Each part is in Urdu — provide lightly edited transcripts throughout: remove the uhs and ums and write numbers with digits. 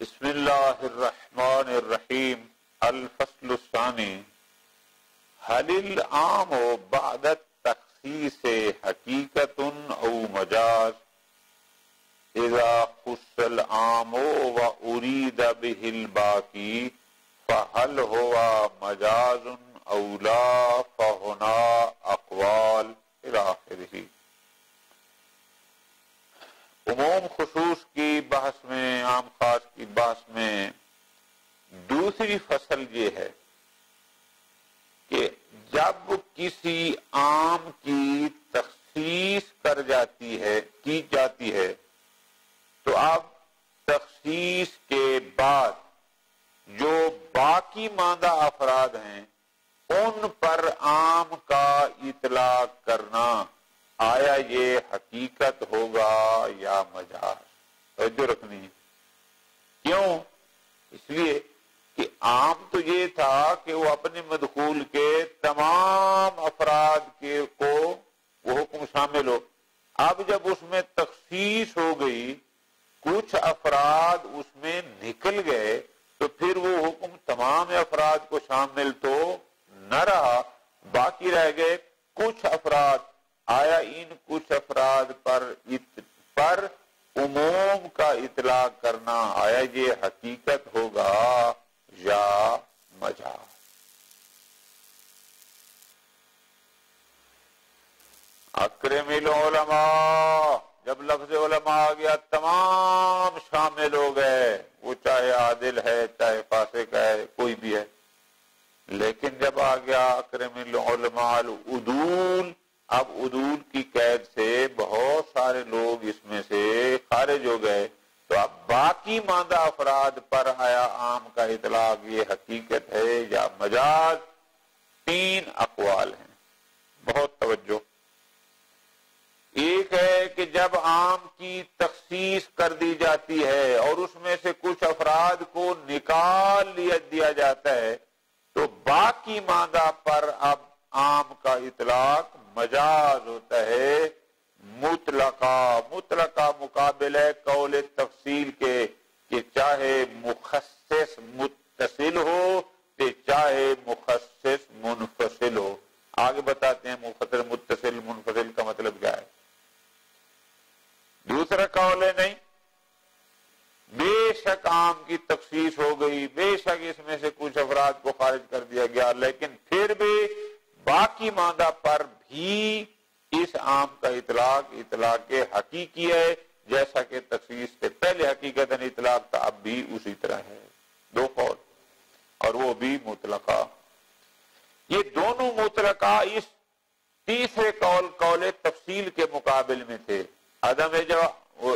بسم اللہ الرحمن الرحیم الفصل الثانی هل العام بعد التخصیص حقیقت او مجاز اذا خص العام وارید به الباقی فهل هو مجاز او لا فهنا اقوال الى آخرہ۔ عموم خصوص کی بحث میں، عام خاص کی بحث میں دوسری فصل یہ ہے کہ جب کسی عام کی تخصیص کی جاتی ہے تو اب تخصیص کے بعد جو باقی ماندہ افراد ہیں ان پر عام کا اطلاق کرنا، آیا یہ حقیقت ہوگا یا مجاز؟ توجہ رکھنی ہے۔ کیوں؟ اس لیے کہ عام تو یہ تھا کہ وہ اپنے مدخول کے تمام افراد کو وہ حکم شامل ہو۔ اب جب اس میں تخصیص ہو گئی، کچھ افراد اس میں نکل گئے، تو پھر وہ حکم تمام افراد کو شامل تو نہ رہا، باقی رہ گئے کچھ افراد۔ آیا ان کچھ افراد پر عموم کا اطلاق کرنا، آیا یہ حقیقت ہوگا یا مجاز؟ اکرم العلماء، جب لفظ علماء آ گیا تمام شامل ہو گئے، وہ چاہے عادل ہے چاہے فاسق ہے کوئی بھی ہے۔ لیکن جب آ گیا اکرم العلماء العدول، اب عدول کی قید سے بہت سارے لوگ اس میں سے خارج ہو گئے، تو اب باقی ماندہ افراد پر آیا عام کا اطلاق یہ حقیقت ہے یا مجاز؟ تین اقوال ہیں، بہت توجہ۔ ایک ہے کہ جب عام کی تخصیص کر دی جاتی ہے اور اس میں سے کچھ افراد کو نکال دیا جاتا ہے، تو باقی ماندہ پر اب عام کا اطلاق مجاز ہوتا ہے۔ مطلقہ مقابل ہے قول تفصیل کے، کہ چاہے مخصص متصل ہو کہ چاہے مخصص منفصل ہو۔ آگے بتاتے ہیں مختصر متصل منفصل کا مطلب کیا ہے۔ دوسرا قول ہے نہیں، بے شک عام کی تخصیص ہو گئی، بے شک اس میں سے کچھ افراد کو خارج کر دیا گیا، لیکن پھر بھی باقی ماندہ پر بھی اس عام کا اطلاق حقیقی ہے، جیسا کہ تخصیص سے پہلے حقیقتاً اطلاق تھا، اب بھی اسی طرح ہے۔ دو قول، اور وہ بھی مطلقہ۔ یہ دونوں مطلقہ اس تیسرے قول تفصیل کے مقابل میں تھے۔ عدم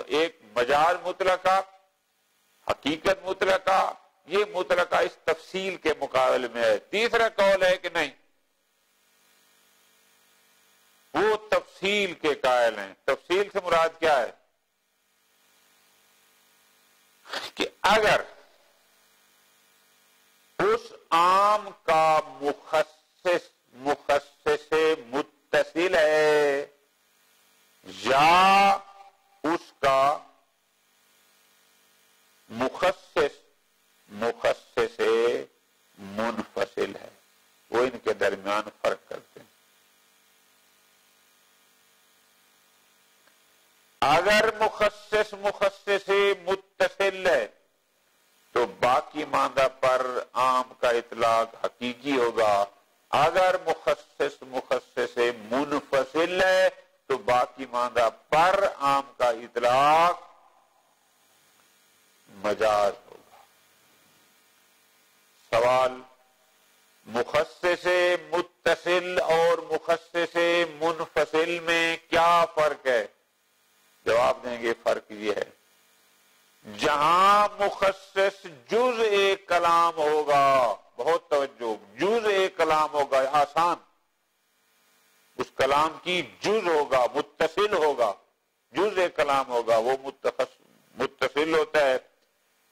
ایک مجاز مطلقہ، حقیقت مطلقہ، یہ مطلقہ اس تفصیل کے مقابل میں ہے۔ تیسرا قول ہے کہ نہیں، وہ تفصیل کے قائل ہیں۔ تفصیل سے مراد کیا ہے؟ کہ اگر اس عام کا مخصص متصل ہے یا اس کا مخصص منفصل ہے، وہ ان کے درمیان فرق کرتے ہیں۔ اگر مخصص متصل ہے تو باقی ماندہ پر عام کا اطلاق حقیقی ہوگا، اگر مخصص منفصل ہے تو باقی ماندہ پر عام کا اطلاق مجاز ہوگا۔ سوال، مخصص متصل اور مخصص منفصل میں کیا فرق ہے؟ جواب دیں گے فرق یہ ہے، جہاں مخصص جز ایک کلام ہوگا، بہت توجہ، جز ایک کلام ہوگا، آسان، اس کلام کی جز ہوگا، متصل ہوگا، جز ایک کلام ہوگا، وہ متصل ہوتا ہے۔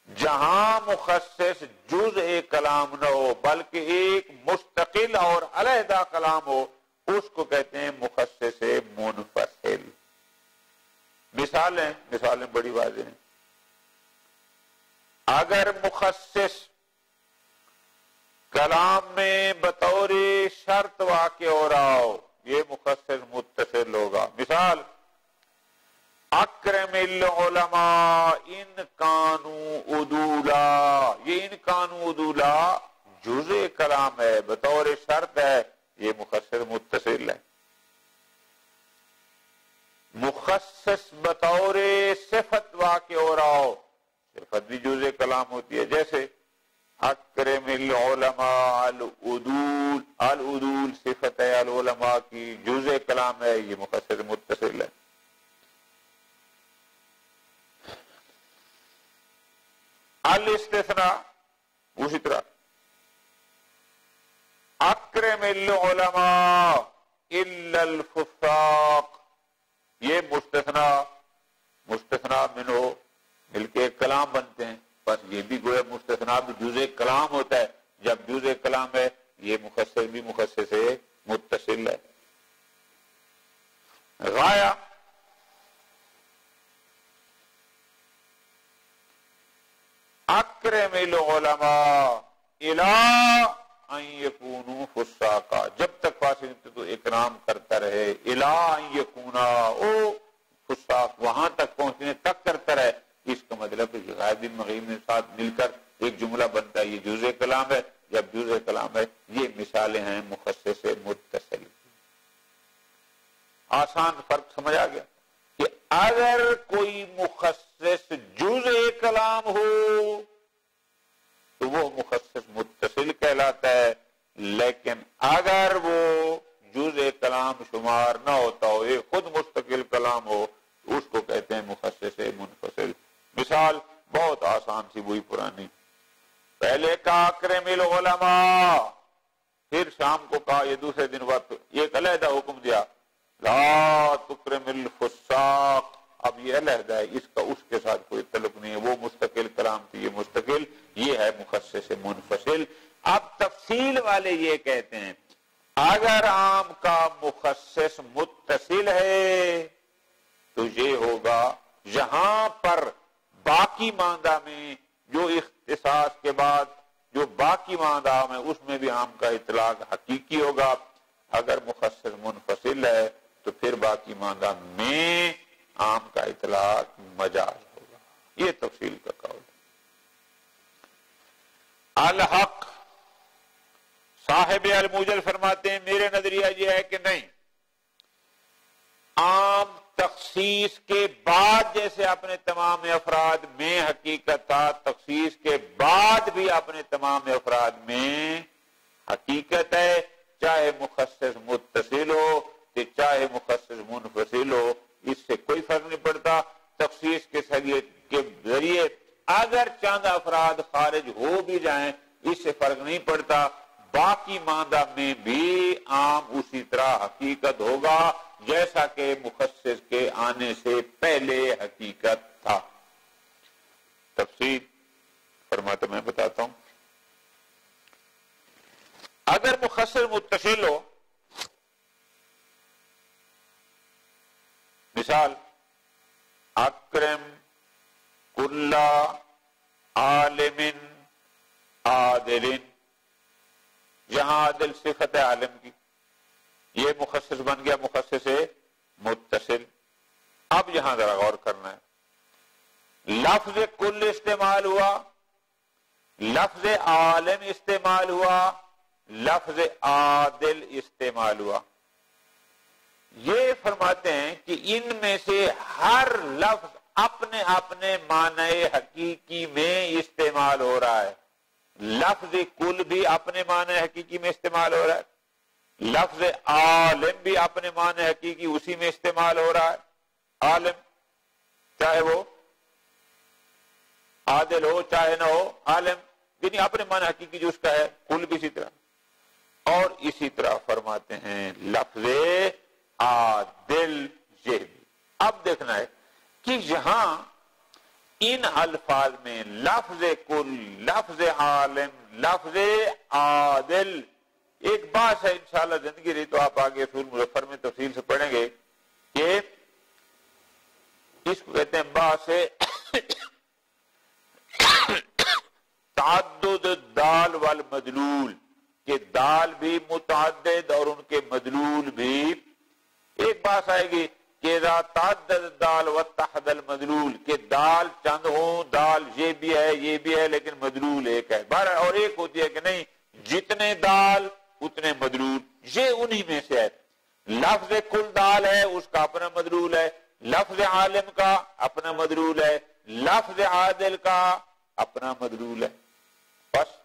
جہاں مخصص جز ایک کلام نہ ہو بلکہ ایک مستقل اور علیحدہ کلام ہو، اس کو کہتے ہیں مخصص منفصل۔ مثالیں بڑی واضح ہیں۔ اگر مخصص کلام میں بطور شرط واقع ہو رہا ہو یہ مخصص متصل ہوگا. مثال اکرم العلماء ان کانوا عدولا، یہ ان کانوا عدولا جزء کلام ہے، بطور شرط ہے، یہ مخصص متصل ہے. مخصص بطور صفت واقع ہو رہا ہو، صفت بھی جزء کلام ہوتی ہے. جیسے اکرم العلماء العدول، العدول صفت ہے العلماء کی، جزء کلام ہے، یہ مخصص متصل ہے. الاستثناء اسی طرح اکرم العلماء الا الفساق، یہ مستثنیٰ منہ مل کے ایک کلام بنتے ہیں. بس یہ بھی گویا مستثنیٰ بھی جزء کلام ہوتا ہے. جب جزء کلام ہے یہ مخصص بھی مخصص ہے متصل ہے. غایہ اکرم العلماء الی ان یکونوا فساقا، جب تک فاسق تو اکرام کرتا رہے، الی ان یکونا او فساق، وہاں تک پہنچنے تک کرتا رہے. اس کا مطلب ہے کہ غائب مغیب کے ساتھ مل کر ایک جملہ بنتا ہے، یہ جزء کلام ہے. جب جزء کلام ہے یہ مثالیں ہیں مخصص متصل. آسان فرق سمجھ آ گیا کہ اگر کوئی مخصص جزء کلام ہو تو وہ مخصص متصل کہلاتا ہے، لیکن اگر وہ جزء کلام شمار نہ ہوتا ہو، یہ خود مستقل کلام ہو، تو اس کو کہتے ہیں مخصص منفصل. مثال بہت آسان سی وہی پرانی، پہلے کہا اکرم العلماء، پھر شام کو کہا یہ دوسرے دن وقت یہ ایک علیحدہ حکم دیا لا تکرم الفساق. اب یہ علیحدہ ہے، اس کا اس کے ساتھ کوئی تعلق نہیں ہے، وہ مستقل کلام تھی یہ مستقل، یہ ہے مخصص منفصل. اب تفصیل والے یہ کہتے ہیں اگر عام کا مخصص متصل ہے تو یہ ہوگا یہاں پر باقی ماندہ میں جو اختصاص کے بعد جو باقی ماندہ میں اس میں بھی عام کا اطلاق حقیقی ہوگا. اگر مخصص منفصل ہے تو پھر باقی ماندہ میں عام کا اطلاق مجاز ہوگا. یہ تفصیل کا قول ہے. الحق صاحب الموجل فرماتے ہیں میرے نظریہ یہ ہے کہ نہیں، عام تخصیص کے بعد جیسے اپنے تمام افراد میں حقیقت تھا، تخصیص کے بعد بھی اپنے تمام افراد میں حقیقت ہے، چاہے مخصص متصل ہو کہ چاہے مخصص منفصل ہو، اس سے کوئی فرق نہیں پڑتا. تخصیص کے ذریعے اگر چند افراد خارج ہو بھی جائیں اس سے فرق نہیں پڑتا، باقی ماندہ میں بھی عام اسی طرح حقیقت ہوگا جیسا کہ مخصص کے آنے سے پہلے حقیقت تھا. تفصیل فرماتا میں بتاتا ہوں. اگر مخصص متصل ہو، مثال اکرم کل عالم عادل، یہاں عادل صفت ہے عالم کی، یہ مخصص بن گیا مخصص متصل. اب یہاں ذرا غور کرنا ہے، لفظ کل استعمال ہوا، لفظ عالم استعمال ہوا، لفظ عادل استعمال ہوا. یہ فرماتے ہیں کہ ان میں سے ہر لفظ اپنے اپنے معنی حقیقی میں استعمال ہو رہا ہے. لفظ کل بھی اپنے معنی حقیقی میں استعمال ہو رہا ہے، لفظ عالم بھی اپنے معنی حقیقی اسی میں استعمال ہو رہا ہے. عالم چاہے وہ عادل ہو چاہے نہ ہو، عالم یعنی اپنے معنی حقیقی جو اس کا ہے، کل بھی اسی طرح. اور اسی طرح فرماتے ہیں لفظ عادل یہ بھی. اب دیکھنا ہے کہ یہاں ان الفاظ میں لفظ کل، لفظ عالم، لفظ عادل، ایک بات ہے انشاءاللہ زندگی رہی تو آپ آگے اصول مظفر میں تفصیل سے پڑھیں گے کہ اس کو کہتے ہیں دال والمدلول کہ دال بھی متعدد اور ان کے مدلول بھی. ایک بات آئے گی کہ اذا تعدد دال واتحد المدلول کہ دال چند ہوں، دال یہ بھی ہے لیکن مدلول ایک ہے. اور ایک ہوتی ہے کہ نہیں جتنے دال اتنے مدلول، یہ انہی میں سے ہے. لفظ کل دال ہے اس کا اپنا مدلول ہے، لفظ عالم کا اپنا مدلول ہے، لفظ عادل کا اپنا مدلول ہے. بس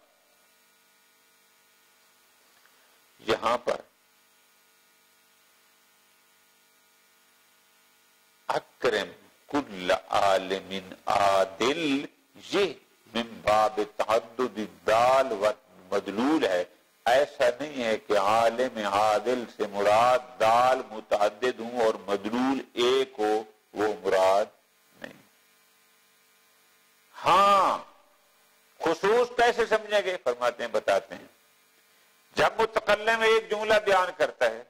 یہاں پر اکرم کل عالم عادل یہ من باب تعدد الدال و مدلول ہے. ایسا نہیں ہے کہ عالم عادل سے مراد دال متعدد ہوں اور مدلول ایک ہو، وہ مراد نہیں. ہاں خصوص کیسے سمجھیں گے؟ فرماتے ہیں بتاتے ہیں. جب متکلم ایک جملہ بیان کرتا ہے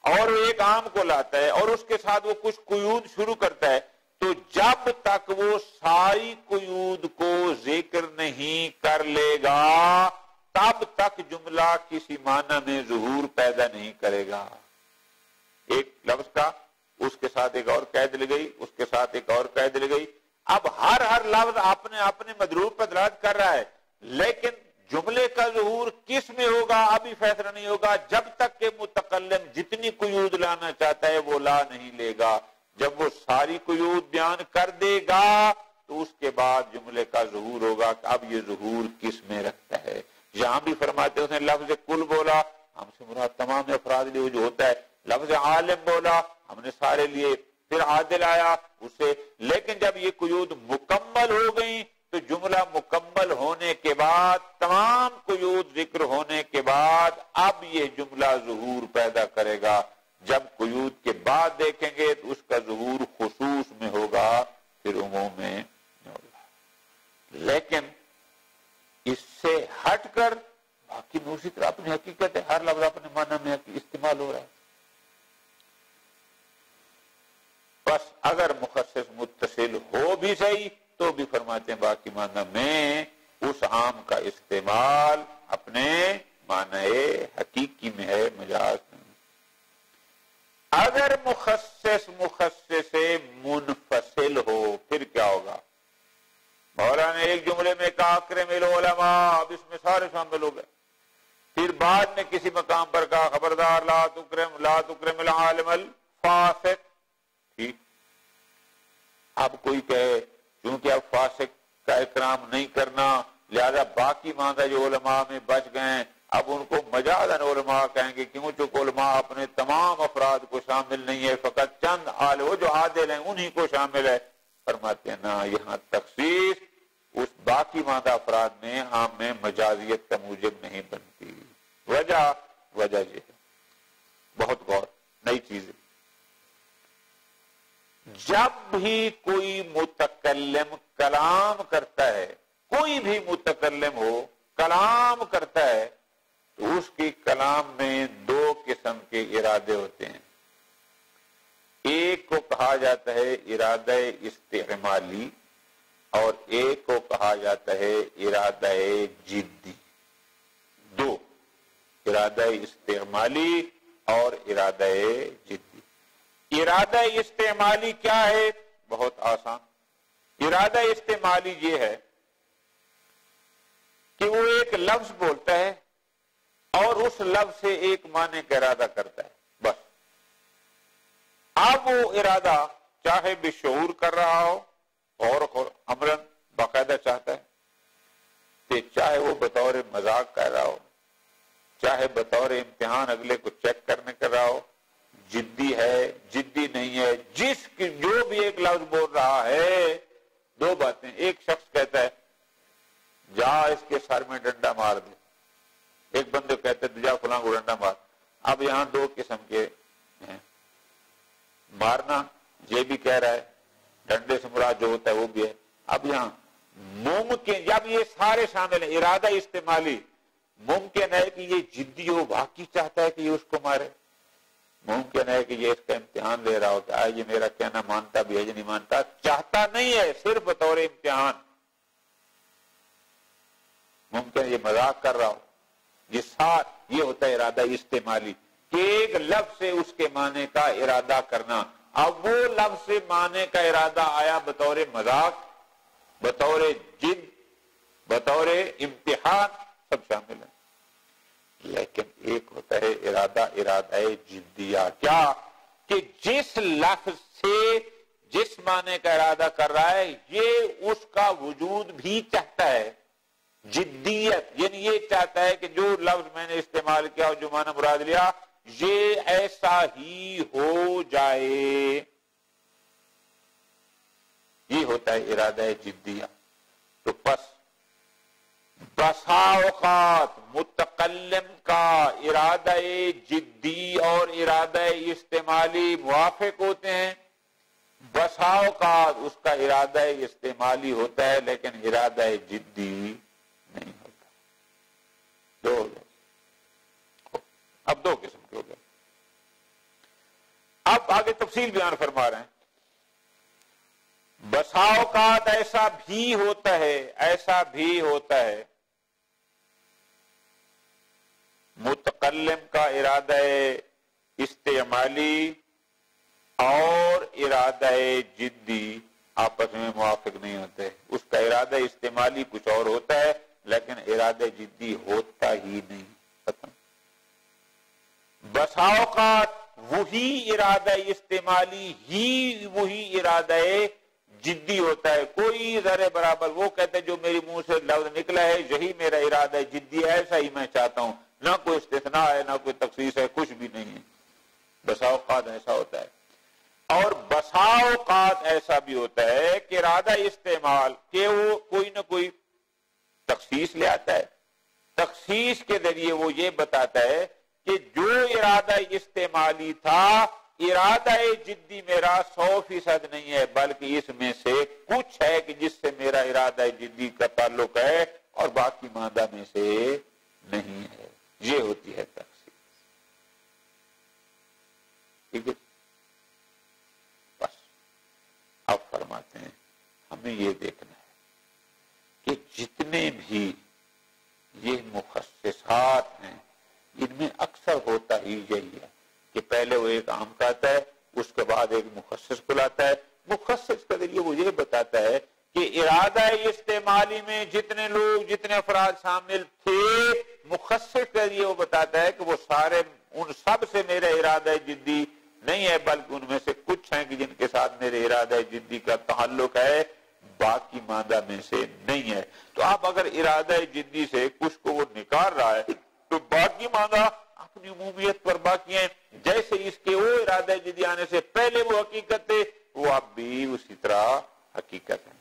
اور ایک عام کو لاتا ہے اور اس کے ساتھ وہ کچھ قیود شروع کرتا ہے تو جب تک وہ ساری قیود کو ذکر نہیں کر لے گا تب تک جملہ کسی معنی میں ظہور پیدا نہیں کرے گا. ایک لفظ کا اس کے ساتھ ایک اور قید لگ گئی، اس کے ساتھ ایک اور قید لگ گئی. اب ہر لفظ اپنے مدلول پر دلالت کر رہا ہے، لیکن جملے کا ظہور کس میں ہوگا ابھی فیصلہ نہیں ہوگا جب تک کہ متکلم جتنی قیود لانا چاہتا ہے وہ لا نہیں لے گا. جب وہ ساری قیود بیان کر دے گا تو اس کے بعد جملے کا ظہور ہوگا کہ اب یہ ظہور کس میں رکھتا ہے. یہاں بھی فرماتے ہیں اس نے لفظ کل بولا، ہم سے مراد تمام افراد لیے جو ہوتا ہے. لفظ عالم بولا، ہم نے سارے لیے. پھر عادل آیا اسے. لیکن جب یہ قیود مکمل ہو گئی تو جملہ مکمل ہونے کے بعد تمام قیود ذکر ہونے کے بعد اب یہ جملہ ظہور پیدا کرے گا. جب قیود کے بعد دیکھیں گے تو اس کا ظہور خصوص میں ہوگا، پھر عموم میں ہوگا. لیکن اس سے ہٹ کر باقی میں اسی طرح اپنی حقیقت ہے، ہر لفظ اپنے معنی میں استعمال ہو رہا ہے. بس اگر مخصص متصل ہو بھی صحیح تو بھی فرماتے ہیں باقی معنی میں اس عام کا استعمال اپنے معنی حقیقی میں ہے، مجاز میں. اگر مخصص سے منفصل ہو پھر کیا ہوگا؟ مولانا نے ایک جملے میں کہا اکرم العلماء، اب اس میں سارے شامل ہو گئے. پھر بعد میں کسی مقام پر کہا خبردار لا تکرم العالم الفاسق. ٹھیک، اب کوئی کہے کیونکہ اب فاسق کا اکرام نہیں کرنا لہذا باقی ماندہ جو علماء میں بچ گئے اب ان کو مجازاً علماء کہیں گے، کیوں چونکہ علماء اپنے تمام افراد کو شامل نہیں ہے، فقط چند وہ جو عادل ہیں انہی کو شامل ہے. فرماتے ہیں نا، یہاں تخصیص اس باقی ماندہ افراد میں عام میں مجازیت کا موجب نہیں بنتی. وجہ یہ ہے، بہت غور نئی چیز ہے. جب بھی کوئی متکلم کلام کرتا ہے، کوئی بھی متکلم ہو کلام کرتا ہے تو اس کی کلام میں دو قسم کے ارادے ہوتے ہیں. ایک کو کہا جاتا ہے ارادہ استعمالی اور ایک کو کہا جاتا ہے ارادہ جدی. دو، ارادہ استعمالی اور ارادہ جدی. ارادہ استعمالی کیا ہے؟ بہت آسان. ارادہ استعمالی یہ ہے کہ وہ ایک لفظ بولتا ہے اور اس لفظ سے ایک معنی کا ارادہ کرتا ہے، بس. اب وہ ارادہ چاہے بشعور کر رہا ہو اور عملاً باقاعدہ چاہتا ہے، کہ چاہے وہ بطور مذاق کر رہا ہو، چاہے بطور امتحان اگلے کو چیک کرنے کر رہا ہو، جدی ہے جدی نہیں ہے، جو بھی ایک لفظ بول رہا ہے. دو باتیں، ایک شخص کہتا ہے جا اس کے سر میں ڈنڈا مار دے، ایک بندے کہتے ہیں جا فلاں کو ڈنڈا مار. اب یہاں دو قسم کے ہیں، مارنا یہ بھی کہہ رہا ہے، ڈنڈے سے مراد جو ہوتا ہے وہ بھی ہے. اب یہاں ممکن جب یہ سارے شامل ہیں، ارادہ استعمالی ممکن ہے کہ یہ جدی ہو، واقعی چاہتا ہے کہ یہ اس کو مارے. ممکن ہے کہ یہ اس کا امتحان لے رہا ہوتا ہے، یہ میرا کہنا مانتا بھی ہے یا نہیں مانتا، چاہتا نہیں ہے، صرف بطور امتحان. ممکن یہ مذاق کر رہا ہو. یہ ہوتا ہے ارادہ استعمالی کہ ایک لفظ سے اس کے معنی کا ارادہ کرنا. اب وہ لفظ سے معنی کا ارادہ آیا بطور مذاق، بطور جد، بطور امتحان، سب شامل ہے. لیکن ایک ہوتا ہے ارادہ جدیہ. کیا کہ جس لفظ سے جس معنی کا ارادہ کر رہا ہے یہ اس کا وجود بھی چاہتا ہے. جدیت یعنی یہ چاہتا ہے کہ جو لفظ میں نے استعمال کیا اور جو معنی مراد لیا یہ ایسا ہی ہو جائے. یہ ہوتا ہے ارادہ جدیہ. تو بسا اوقات متکلم کا ارادہ جدی اور ارادہ استعمالی موافق ہوتے ہیں، بسا اوقات اس کا ارادہ استعمالی ہوتا ہے لیکن ارادہ جدی نہیں ہوتا. دو ہو گئے، اب دو قسم کے ہو گئے. اب آگے تفصیل بیان فرما رہے ہیں. بسا اوقات ایسا بھی ہوتا ہے متکلم کا ارادہ استعمالی اور ارادہ جدی آپس میں موافق نہیں ہوتے. اس کا ارادہ استعمالی کچھ اور ہوتا ہے لیکن ارادہ جدی ہوتا ہی نہیں. بسا اوقات وہی ارادہ استعمالی ہی وہی ارادہ جدی ہوتا ہے. کوئی ذرے برابر وہ کہتے ہیں جو میری منہ سے لفظ نکلا ہے یہی میرا ارادہ جدی ہے، ایسا ہی میں چاہتا ہوں. نہ کوئی استثناء ہے نہ کوئی تخصیص ہے، کچھ بھی نہیں ہے. بسا اوقات ایسا ہوتا ہے. اور بسا اوقات ایسا بھی ہوتا ہے کہ ارادہ استعمال کہ وہ کوئی نہ کوئی تخصیص لے آتا ہے. تخصیص کے ذریعے وہ یہ بتاتا ہے کہ جو ارادہ استعمالی تھا ارادہ جدی میرا 100% نہیں ہے بلکہ اس میں سے کچھ ہے کہ جس سے میرا ارادہ جدی کا تعلق ہے اور باقی مادہ میں سے نہیں ہے. یہ ہوتی ہے تخصیص. ٹھیک ہے. بس اب فرماتے ہیں ہمیں یہ دیکھنا ہے کہ جتنے بھی یہ مخصصات ہیں ان میں اکثر ہوتا ہی یہی ہے کہ پہلے وہ ایک عام کا آتا ہے اس کے بعد ایک مخصص کو لاتا ہے. مخصص کے ذریعے وہ یہ بتاتا ہے کہ ارادہ استعمالی میں جتنے لوگ جتنے افراد شامل تھے مخصص کے ذریعے وہ بتاتا ہے کہ وہ سارے ان سب سے میرا ارادہ جدی نہیں ہے بلکہ ان میں سے کچھ ہیں کہ جن کے ساتھ میرے ارادہ جدی کا تعلق ہے، باقی مادہ میں سے نہیں ہے. تو آپ اگر ارادہ جدی سے کچھ کو وہ نکال رہا ہے تو باقی مادہ اپنی عمومیت پر باقی ہیں. جیسے اس کے وہ ارادہ جدی آنے سے پہلے وہ حقیقت ہے وہ اب بھی اسی طرح حقیقت ہے.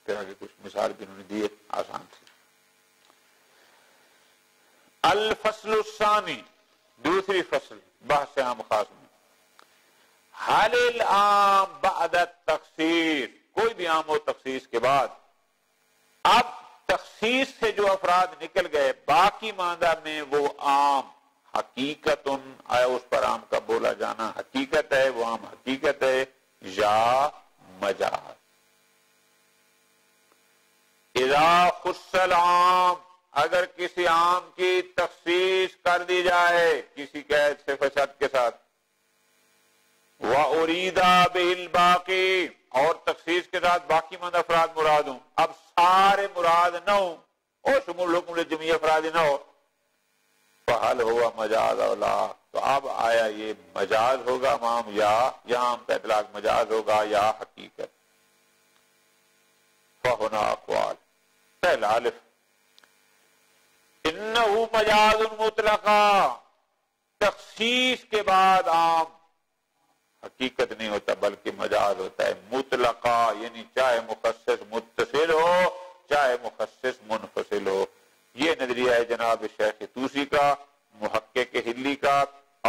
پھر آگے کچھ مثال بھی انہوں نے دی آسان سے. الفصل الثانی دوسری فصل بحث عام خاص میں. حال العام بعد التخصیص، کوئی بھی عام ہو تخصیص کے بعد اب تخصیص سے جو افراد نکل گئے باقی مادہ میں وہ عام حقیقت آیا اس پر عام کا بولا جانا حقیقت ہے، وہ عام حقیقت ہے یا مجاز. اذا خص العام، اگر کسی عام کی تخصیص کر دی جائے کسی قید سے فساد کے ساتھ، وَأُرِيدَ بِهِ الْبَاقِي، اور تخصیص کے ساتھ باقی مند افراد مراد ہوں. اب سارے مراد نہ ہوں اور شمول حکم لجمی افراد نہ ہو، فَحَلْ هُوَ مجاز اولا، تو اب آیا یہ مجاز ہوگا عام یا یہاں ہم کا اطلاق مجاز ہوگا یا حقیقت. فَهُنَا اقوال. پہلا الف انہو مجاز مطلقا، تخصیص کے بعد عام حقیقت نہیں ہوتا بلکہ مجاز ہوتا ہے مطلقا، یعنی چاہے مخصص متصل ہو چاہے مخصص منفصل ہو. یہ نظریہ ہے جناب شیخ طوسی کا، محقق ہلی کا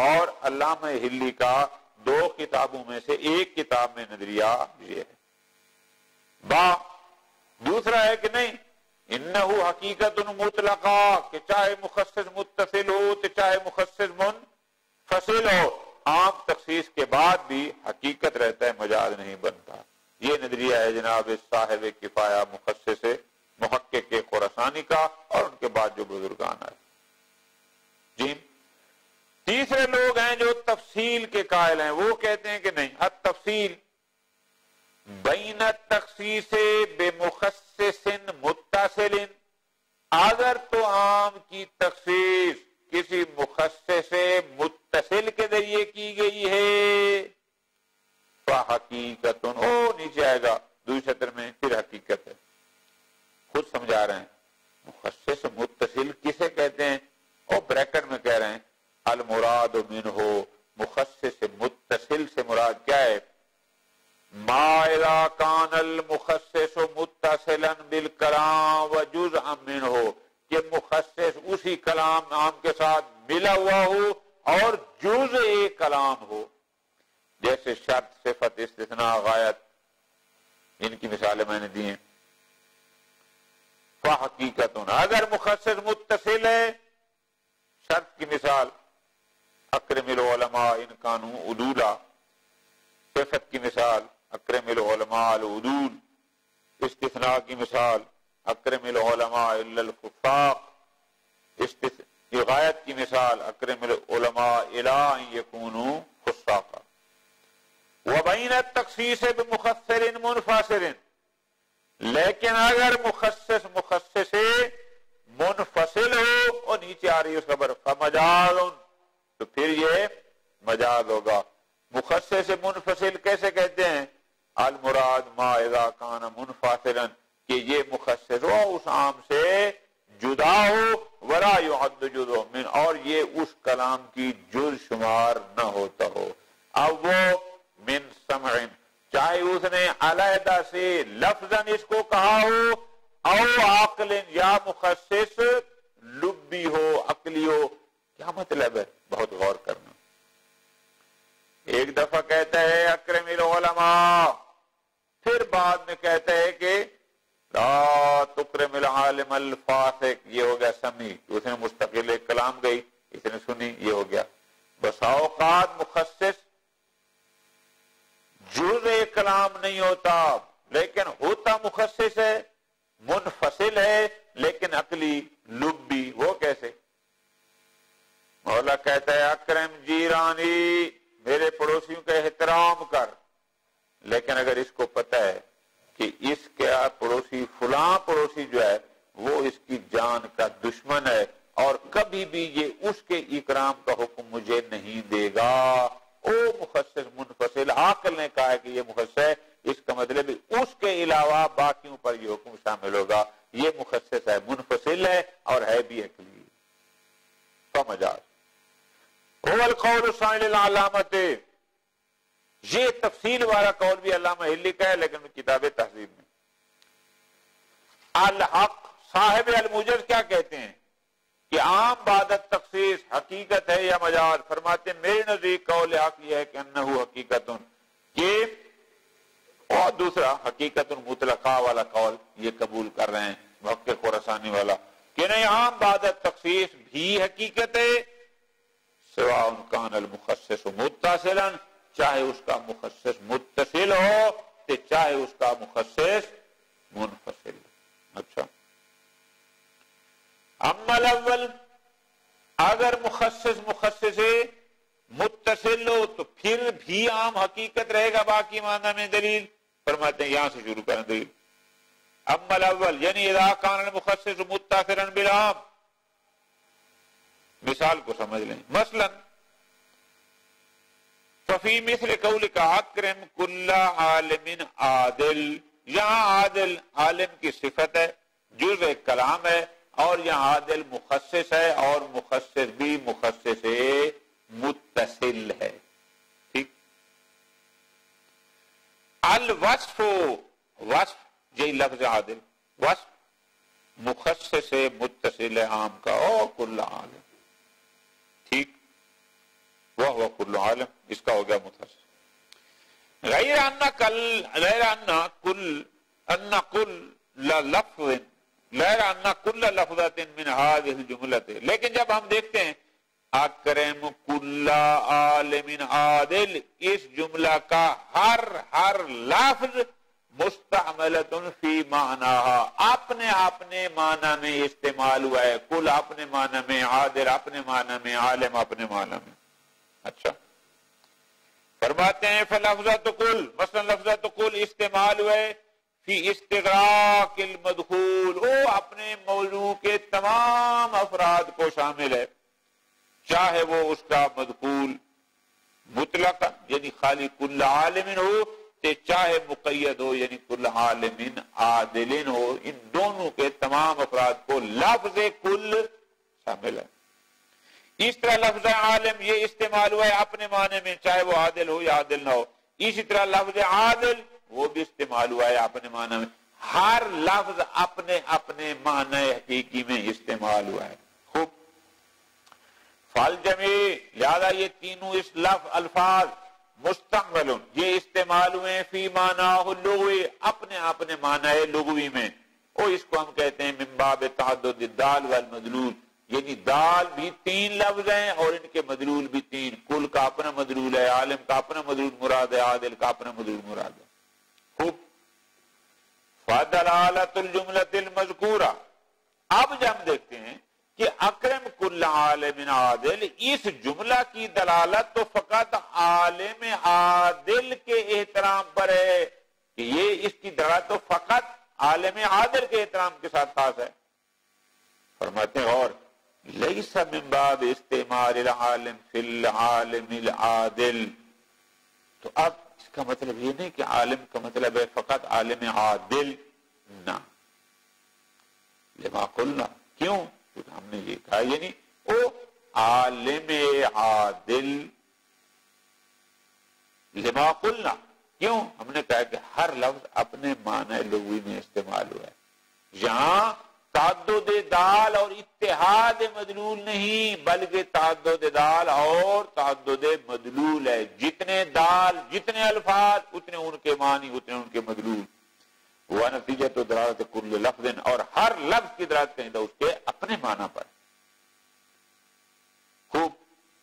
اور علامہ ہلی کا. دو کتابوں میں سے ایک کتاب میں نظریہ یہ ہے. دوسرا ہے کہ نہیں انہو حقیقت مطلقا، کہ چاہے مخصص متصل ہو تو چاہے مخصص منفصل ہو عام تخصیص کے بعد بھی حقیقت رہتا ہے، مجاز نہیں بنتا. یہ نظریہ ہے جناب صاحب کفایہ مخصص مکے کے خراسانی کا اور ان کے بعد جو بزرگان آئے. جی تیسرے لوگ ہیں جو تفصیل کے قائل ہیں، وہ کہتے ہیں کہ نہیں، التفصیل بین التخصیص بمخصص متصل، اگر تو عام کی تخصیص کسی مخصص متصل کے ذریعے کی گئی ہے فحقیقت، او نیچے آئے گا دوسری سطر میں، پھر حقیقت ہے. خود سمجھا رہے ہیں مخصص متصل کسے کہتے ہیں، اور بریکٹ میں کہہ رہے ہیں المراد منہ، مخصص متصل سے مراد کیا ہے، ما اذا کان المخصص متصلا بالکلام وجزءا منہ، کہ مخصص اسی کلام عام کے ساتھ ملا ہوا ہو اور جزء کلام ہو، جیسے شرط، صفت، استثناء، غایت، ان کی مثالیں میں نے دی ہیں. فحقیقت، اگر مخصص متصل ہے، شرط کی مثال اکرم العلماء ان کانوا عدولا، صفت کی مثال اکرم العلماء العدول، استثناء کی مثال اکرم العلماء الا الفساق، غایت کی مثال اکرم العلماء الا ان یکونوا فساقا. وبین التخصیص بمخصص منفصل، لیکن اگر مخصص منفصل ہو، اور نیچے آ رہی ہے اس خبر فمجاز، تو پھر یہ مجاز ہوگا. مخصص منفصل کیسے کہتے ہیں، المراد ما اذا کان منفصلا، کہ یہ مخصص ہو اس عام سے جدا ہو، ولا يعد جزء من، اور یہ اس کلام کی جز شمار نہ ہوتا ہو. اب وہ من سمع، چاہے اس نے علیحدہ سے لفظاً اس کو کہا ہو، او عقل، یا مخصص لبی ہو، عقلی ہو. کیا مطلب ہے، بہت غور کرنا. ایک دفعہ کہتا ہے اکرم العلماء، پھر بعد میں کہتا ہے کہ لا تکرم العالم الفاسق، یہ ہو گیا سمی، اس نے مستقل ایک کلام گئی، اس نے سنی، یہ ہو گیا. بس اوقات مخصص جزء کلام نہیں ہوتا، لیکن ہوتا مخصص ہے، منفصل ہے، لیکن عقلی لبی. وہ کیسے، مولا کہتا ہے اکرم جیرانی، میرے پڑوسیوں کا احترام کر، لیکن اگر اس کو پتہ ہے کہ اس کا پڑوسی فلاں پڑوسی جو ہے وہ اس کی جان کا دشمن ہے اور کبھی بھی یہ اس کے اکرام کا حکم مجھے نہیں دے گا، او مخصص منفصل، عاقل نے کہا ہے کہ یہ مخصص ہے، اس کا مطلب اس کے علاوہ باقیوں پر یہ حکم شامل ہوگا. یہ مخصص ہے، منفصل ہے، اور ہے بھی عقلی. فمجاز هو القول الثاني للعلامت، یہ تفصیل والا قول بھی علامہ ہلی کا ہے، لیکن کتاب تہذیب میں. الحق، صاحب الموجز کیا کہتے ہیں کہ عام بعدت تخصیص حقیقت ہے یا مجاز؟ فرماتے ہیں میرے نزدیک قول حق یہ ہے کہ انہو حقیقت، کہ اور دوسرا حقیقت مطلقہ والا قول یہ قبول کر رہے ہیں محقق خراسانی والا کہ نہیں، عام بعدت تخصیص بھی حقیقت ہے، سواء کان المخصص متصلا، چاہے اس کا مخصص متصل ہو تو چاہے اس کا مخصص منفصل. اچھا، اما الاول، اگر مخصص متصل ہو تو پھر بھی عام حقیقت رہے گا، باقی معنی میں دلیل. فرماتے ہیں یہاں سے شروع کریں دلیل. اما الاول یعنی اذا کان المخصص متصلا بالعام، مثال کو سمجھ لیں. مثلا ففی مثل قولک اکرم کل عالم عادل، یہاں عادل عالم کی صفت ہے، جزء کلام ہے، اور یہاں عادل مخصص ہے، اور مخصص بھی مخصص متصل ہے. ٹھیک. الوصف، وصف یہی لفظ عادل، وصف مخصص متصل عام کا، او کل عالم. ٹھیک، وہ کل عالم، اس کا ہو گیا متصل. غیر ان کل لفظ من هذه الجملة، لیکن جب ہم دیکھتے ہیں اکرم کل عالم عادل، اس جملہ کا ہر لفظ مستعملۃ فی معناہا، اپنے اپنے معنی میں استعمال ہوا ہے، کل اپنے معنی میں، عادل اپنے معنی میں، عالم اپنے معنی میں. اچھا فرماتے ہیں فلفظۃ کل، مثلا لفظۃ کل استعمال ہوئے فی استغراق المدخول، وہ اپنے موضوع کے تمام افراد کو شامل ہے، چاہے وہ اس کا مدخول مطلق یعنی خالی کل عالم ہو، چاہے مقید ہو یعنی کل عالم عادل ہو، ان دونوں کے تمام افراد کو لفظ کل شامل ہے. اس طرح لفظ عالم یہ استعمال ہوا ہے اپنے معنی میں، چاہے وہ عادل ہو یا عادل نہ ہو. اسی طرح لفظ عادل وہ بھی استعمال ہوا ہے اپنے معنی میں. ہر لفظ اپنے اپنے معنی حقیقی میں استعمال ہوا ہے. خوب فالجمع، لہذا یہ تینوں اس الفاظ مستعمل یہ استعمال ہوئے فی معنی لغوی، اپنے اپنے معنی لغوی میں. اور اس کو ہم کہتے ہیں من باب تعدد الدال والمدلول، یعنی دال بھی تین لفظ ہیں اور ان کے مدلول بھی تین. کل کا اپنا مدلول ہے، عالم کا اپنا مدلول مراد ہے، عادل کا اپنا مدلول مراد ہے. خوب فدلالۃ الجملۃ المذکورہ، اب جب ہم دیکھتے ہیں کہ اکرم کل عالم عادل، اس جملہ کی دلالت تو فقط عالم عادل کے احترام پر ہے، کہ یہ اس کی دلالت تو فقط عالم عادل کے احترام کے ساتھ خاص ہے. فرماتے ہیں اور لیس من باب استعمال العالم فی العالم العادل، تو اب اس کا مطلب یہ نہیں کہ عالم کا مطلب ہے فقط عالم عادل، نہ. لما قلنا، کیوں؟ ہم نے یہ کہا یعنی وہ عالم عادل. لما قلنا، کیوں؟ ہم نے کہا کہ ہر لفظ اپنے معنی لغوی میں استعمال ہوا ہے. یہاں تعدد دال اور اتحاد مدلول نہیں، بلکہ تعدد دال اور تعدد مدلول ہے. جتنے دال جتنے الفاظ اتنے ان کے معنی اتنے ان کے مدلول. وہ نتیجہ تو دلالت کل لفظ، اور ہر لفظ کی دلالت کہیں تو اس کے اپنے معنی پر. خوب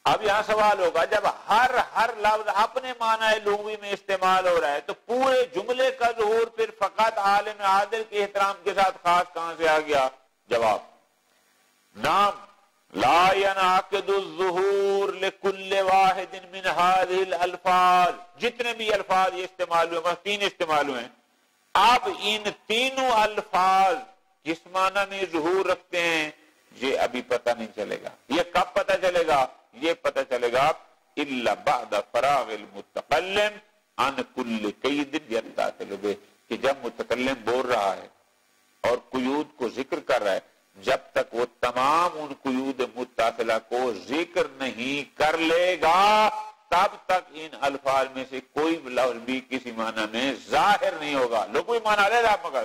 اب یہاں سوال ہوگا جب ہر لفظ اپنے معنی لغوی میں استعمال ہو رہا ہے تو پورے جملے کا ظہور پھر فقط عالم عادل کے احترام کے ساتھ خاص کہاں سے آ گیا؟ جواب نام لا ينعقد الظہور لكل واحد من هذه الالفاظ، جتنے بھی الفاظ یہ استعمال ہوئے، بس تین استعمال ہوئے، اب ان تینوں الفاظ کس معنی میں ظہور رکھتے ہیں یہ ابھی پتہ نہیں چلے گا. یہ کب پتہ چلے گا؟ یہ پتہ چلے گا الا بعد فراغ المتکلم عن کل قید یتصل به، کہ جب متکلم بول رہا ہے اور قیود کو ذکر کر رہا ہے، جب تک وہ تمام ان قیود متصلہ کو ذکر نہیں کر لے گا تب تک ان الفاظ میں سے کوئی لفظ بھی کسی معنی میں ظاہر نہیں ہوگا. لوگ کوئی معنی لے رہا مگر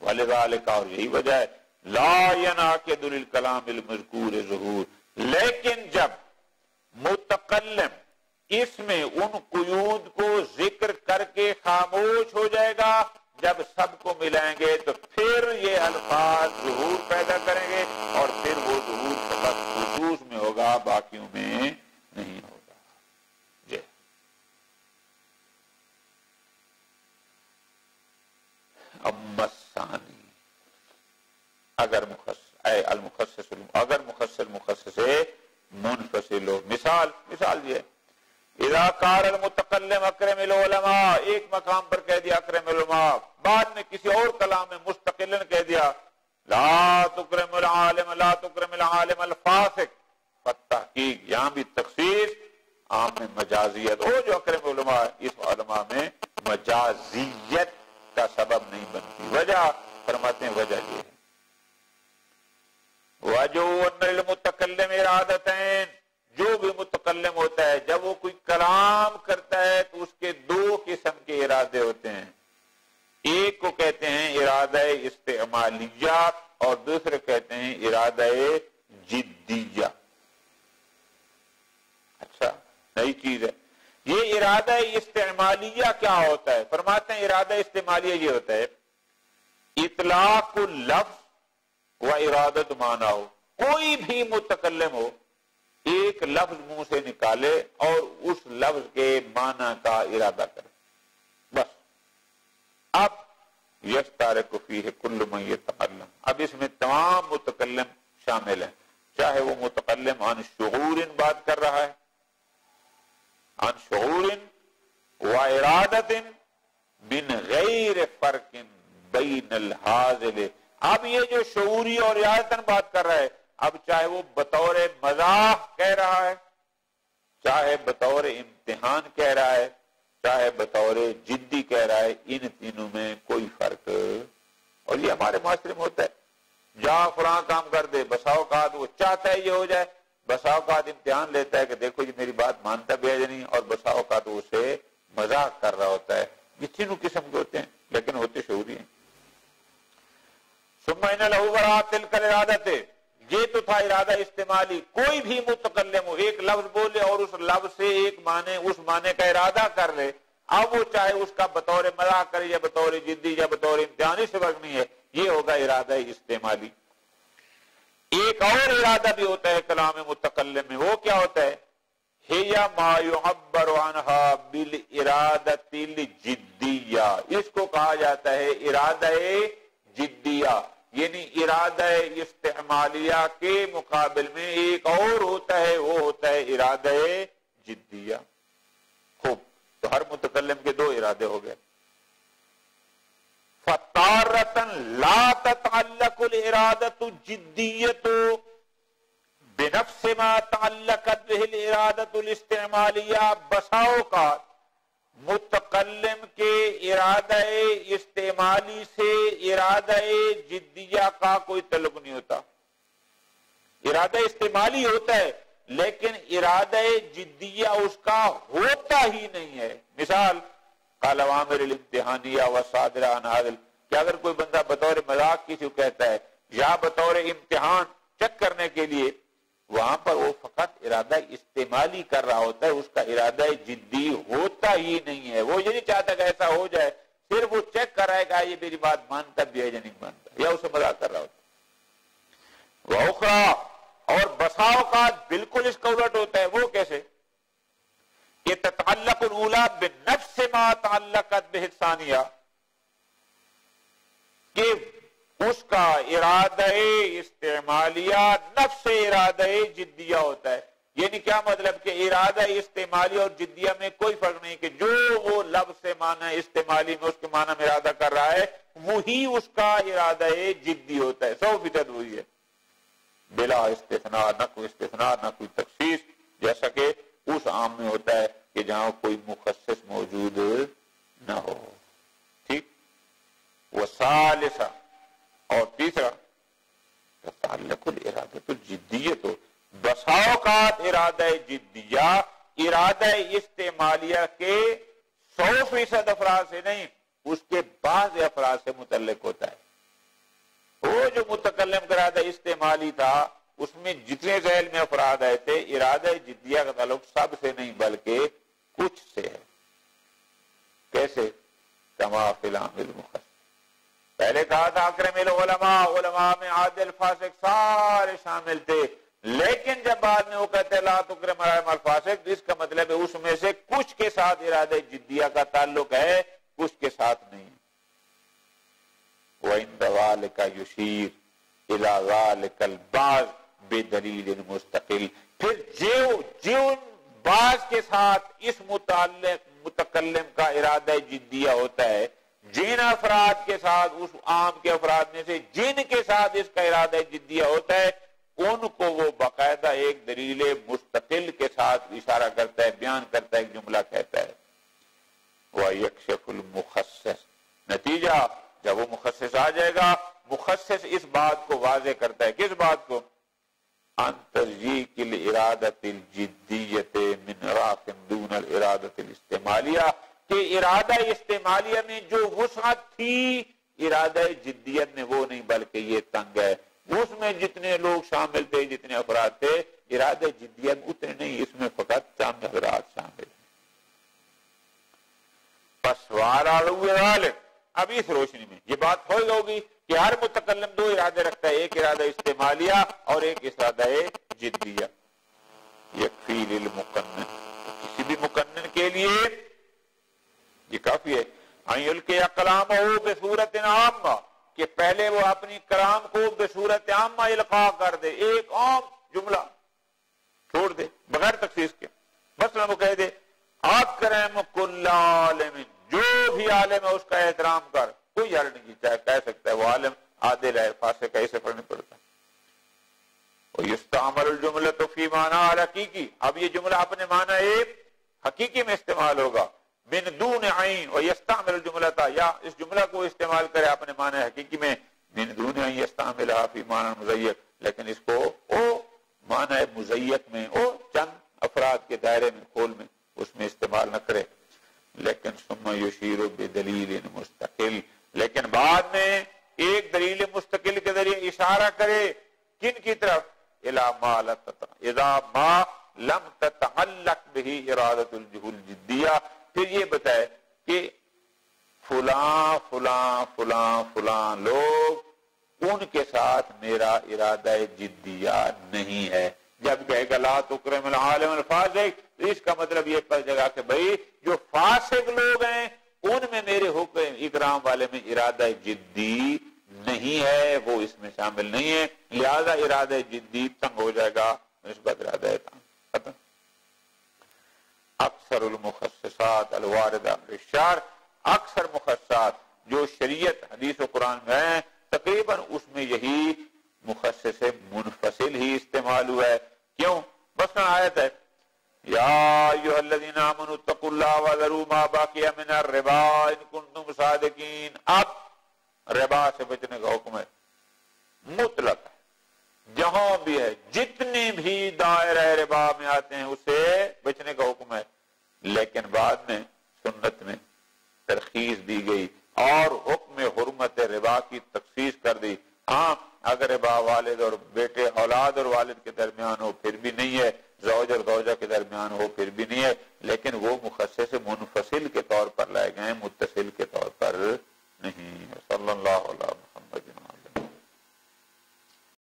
ولذالک، اور یہی وجہ ہے لا ينعقد للکلام المذکور ظہور، لیکن جب متکلم اس میں ان قیود کو ذکر کر کے خاموش ہو جائے گا، جب سب کو ملائیں گے تو پھر یہ الفاظ ظہور پیدا کریں گے، اور پھر وہ ظہور فقط خصوص میں ہوگا، باقیوں میں نہیں ہوگا. جی اما الثانی، اگر مخصص مخصص منفصل ہو. مثال یہ ہے اذا قال المتکلم اکرم العلماء، ایک مقام پر کہہ دیا اکرم العلماء، بعد میں کسی اور کلام میں مستقلا کہہ دیا لا تکرم العالم لا تکرم العالم الفاسق. تحقیق یہاں بھی تخصیص عام میں مجازیت، وہ جو اکرم علماء اس علماء میں مجازیت کا سبب نہیں بنتی. وجہ فرماتے ہیں وجہ یہ ہے وَجُوَّنَّ الْمُتَكَلِّمِ ارادتین، جو بھی متکلم ہوتا ہے جب وہ کوئی کلام کرتا ہے تو اس کے دو قسم کے ارادے ہوتے ہیں. ایک کو کہتے ہیں ارادہ استعمالیہ اور دوسرے کہتے ہیں ارادہ جدیہ. اچھا نئی چیز ہے یہ ارادہ استعمالیہ. کیا ہوتا ہے؟ فرماتے ہیں ارادہ استعمالیہ یہ ہوتا ہے اطلاق اللفظ و ارادت معنی ہو. کوئی بھی متکلم ہو ایک لفظ منہ سے نکالے اور اس لفظ کے معنی کا ارادہ کرے، بس. اب یشترک فیہ کل من یتکلم. اب اس میں تمام متکلم شامل ہیں، چاہے وہ متکلم عن شعور بات کر رہا ہے، عن شعور و ارادت من غیر فرق بین الحاضل. اب یہ جو شعوری اور ارادتن بات کر رہا ہے، اب چاہے وہ بطور مزاح کہہ رہا ہے، چاہے بطور امتحان کہہ رہا ہے، چاہے بطور جدی کہہ رہا ہے، ان تینوں میں کوئی فرق. اور یہ ہمارے معاشرے میں ہوتا ہے، جا فلاں کام کر دے، بسا اوقات وہ چاہتا ہے یہ ہو جائے، بسا اوقات امتحان لیتا ہے کہ دیکھو یہ میری بات مانتا بھی ہے یا نہیں، اور بسا اوقات وہ اسے مذاق کر رہا ہوتا ہے. یہ تینوں قسم کے ہوتے ہیں لیکن ہوتے شعوری ہیں. ثم ان له براءت تلك الارادہ، یہ تو تھا ارادہ استعمالی. کوئی بھی متکلم ہو ایک لفظ بولے اور اس لفظ سے ایک معنی اس معنی کا ارادہ کر لے، اب وہ چاہے اس کا بطور مذاق کرے یا بطور جدی یا بطور امتحانی سے فرق نہیں ہے، یہ ہوگا ارادہ استعمالی. ایک اور ارادہ بھی ہوتا ہے کلام متکلم میں، وہ کیا ہوتا ہے؟ ہیا ما یعبر عنہا بالارادۃ الجدیہ. اس کو کہا جاتا ہے ارادہ جدیہ، یعنی ارادہ استعمالیہ کے مقابل میں ایک اور ہوتا ہے، وہ ہوتا ہے ارادہ جدیہ. خوب، تو ہر متکلم کے دو ارادے ہو گئے. فَتَارَةً لَا تَتَعَلَّقُ الْإِرَادَةُ الْجِدِّيَّةُ بِنَفْسِ مَا تَعَلَّقَتْ بِهِ الْإِرَادَةُ الْإِسْتِعْمَالِيَّةُ. بساؤ کا متکلم کے ارادہ استعمالی سے ارادہ جدیہ کا کوئی تعلق نہیں ہوتا. ارادہ استعمالی ہوتا ہے لیکن ارادہ جدیہ اس کا ہوتا ہی نہیں ہے. مثال قال عوامر الامتحانیہ وصادر عن عادل، کہ اگر کوئی بندہ بطور مذاق کسی کو کہتا ہے یا بطور امتحان چیک کرنے کے لیے، وہاں پر وہ فقط ارادہ استعمالی کر رہا ہوتا ہے، اس کا ارادہ جدی ہوتا ہی نہیں ہے. وہ یہ نہیں چاہتا کہ ایسا ہو جائے، صرف وہ چیک کر رہا ہے کہ یہ میری بات مانتا بھی ہے یا نہیں مانتا، یا اسے مذاق کر رہا ہوتا ہے. وَأُخْرَى، اور بسا اوقات بالکل اس کا الٹ ہوتا ہے. وہ کیسے؟ کہ تتعلق الاولیٰ بنفس ما تعلقت بہ الثانیہ، کہ اس کا ارادہ استعمالیہ نفس ارادہ جدیہ ہوتا ہے. یعنی کیا مطلب کہ ارادہ استعمالی اور جدیہ میں کوئی فرق نہیں، کہ جو وہ لفظ سے معنی استعمالی میں اس کے معنی میں ارادہ کر رہا ہے وہی اس کا ارادہ جدی ہوتا ہے. 100% وہی ہے، بلا استثناء، نہ کوئی استثناء نہ کوئی تخصیص، جیسا کہ اس عام میں ہوتا ہے کہ جہاں کوئی مخصص موجود نہ ہو. ٹھیک. وثالثا، اور تیسرا تعلق الارادۃ الجدیہ، بسا اوقات ارادہ جدیہ ارادہ استعمالیہ کے 100% افراد سے نہیں، اس کے بعض افراد سے متعلق ہوتا ہے. وہ جو متکلم کا ارادہ استعمالی تھا اس میں جتنے ذیل میں افراد آئے تھے، ارادہ جدیہ کا تعلق سب سے نہیں بلکہ کچھ سے ہے. کیسے؟ کما فی العامل المخصص. پہلے کہا تھا اکرم العلماء، علماء میں عادل فاسق سارے شامل تھے، لیکن جب بعد میں وہ کہتے لا تکرم الفاسق، اس کا مطلب ہے اس میں سے کچھ کے ساتھ ارادہ جدیہ کا تعلق ہے، کچھ کے ساتھ نہیں. وَإِنْ ذَلِكَ يُشِيرُ إِلَى ذَلِكَ الْبَعْضُ بِدَلِيلٍ مُسْتَقِلٍ. پھر جن بعض کے ساتھ اس متکلم کا ارادہ جدیہ ہوتا ہے، جن افراد کے ساتھ، اس عام کے افراد میں سے جن کے ساتھ اس کا ارادہ جدیہ ہوتا ہے، ان کو وہ باقاعدہ ایک دلیل مستقل کے ساتھ اشارہ کرتا ہے، بیان کرتا ہے، ایک جملہ کہتا ہے. وَيَكْشِفُ الْمُخَصِّص. نتیجہ جب وہ مخصص آ جائے گا، مخصص اس بات کو واضح کرتا ہے. کس بات کو؟ ان تزییق الارادۃ الجدیۃ من راف دون الارادۃ الاستعمالیہ، کہ ارادہ استعمالیہ میں جو وسعت تھی ارادہ جدیت میں وہ نہیں بلکہ یہ تنگ ہے. اس میں جتنے لوگ شامل تھے، جتنے افراد تھے، ارادہ جدیت میں اتنے نہیں، اس میں فقط چند حضرات شامل ہیں. پس وعلی اب اس روشنی میں یہ بات ہوگی کہ ہر متکلم دو ارادے رکھتا ہے، ایک ارادہ استعمالیہ اور ایک ارادہ جدیہ. یکفی للمقنن، کسی بھی مقنن کے لیے یہ کافی ہے. کے کلام ہو بصورت عامہ کہ پہلے وہ اپنی کلام کو بصورت عامہ القاء کر دے، ایک عام جملہ چھوڑ دے بغیر تخصیص کے. مثلا وہ کہہ دے اکرم کل عالم، جو بھی عالم ہے اس کا احترام کر، کوئی حرج نہیں، چاہے کہہ سکتا ہے وہ عالم عادل ہے، فاسق ہے، اسے فرق نہیں پڑتا. یستعمل الجملۃ فی معنی الحقیقی، اب یہ جملہ اپنے معنی ایک حقیقی میں استعمال ہوگا. من دون عین و یستعمل الجملۃ، یا اس جملہ کو استعمال کرے اپنے معنی حقیقی میں، من دون عین یستعملها فی معنی مزیق، لیکن اس کو او معنی مزیق میں، او چند افراد کے دائرے میں، کھول میں، اس میں استعمال نہ کرے. لیکن ثم یشیر بدلیل مستقل، لیکن بعد میں ایک دلیل مستقل کے ذریعے اشارہ کرے کن کی طرف؟ اذا ما لم تتعلق به ارادت الجدیہ، پھر یہ بتائے کہ فلاں فلاں فلاں فلاں لوگ ان کے ساتھ میرا ارادہ جدیہ نہیں ہے. جب کہے گا لا تکرم العالم الفاسق، تو اس کا مطلب یہ پڑ جائے گا کہ بھئی جو فاسق لوگ ہیں ان میں میرے حکم اکرام والے میں ارادہ جدی نہیں ہے، وہ اس میں شامل نہیں ہے، لہذا ارادہ جدی تنگ ہو جائے گا نسبت ارادہ ختم. اکثر المخصصات الواردہ بالشرع، اکثر مخصصات جو شریعت حدیث و قرآن میں ہیں تقریباً اس میں یہی مخصص منفصل ہی استعمال ہوا ہے. کیوں؟ بس آیت ہے یا ایھا الذین آمنوا اتقوا اللہ وذروا ما بقی من الربا ان کنتم صادقین. اب ربا سے بچنے کا حکم ہے، مطلق ہے، جہاں بھی ہے، جتنے بھی دائرہ ربا میں آتے ہیں اسے بچنے کا حکم ہے. لیکن بعد میں سنت میں ترخیص دی گئی اور حکم حرمت ربا کی تخصیص کر دی. ہاں اگر ربا والد اور بیٹے، اولاد اور والد کے درمیان ہو پھر بھی نہیں ہے، زوج اور زوجہ کے درمیان ہو پھر بھی نہیں ہے، لیکن وہ مخصص منفصل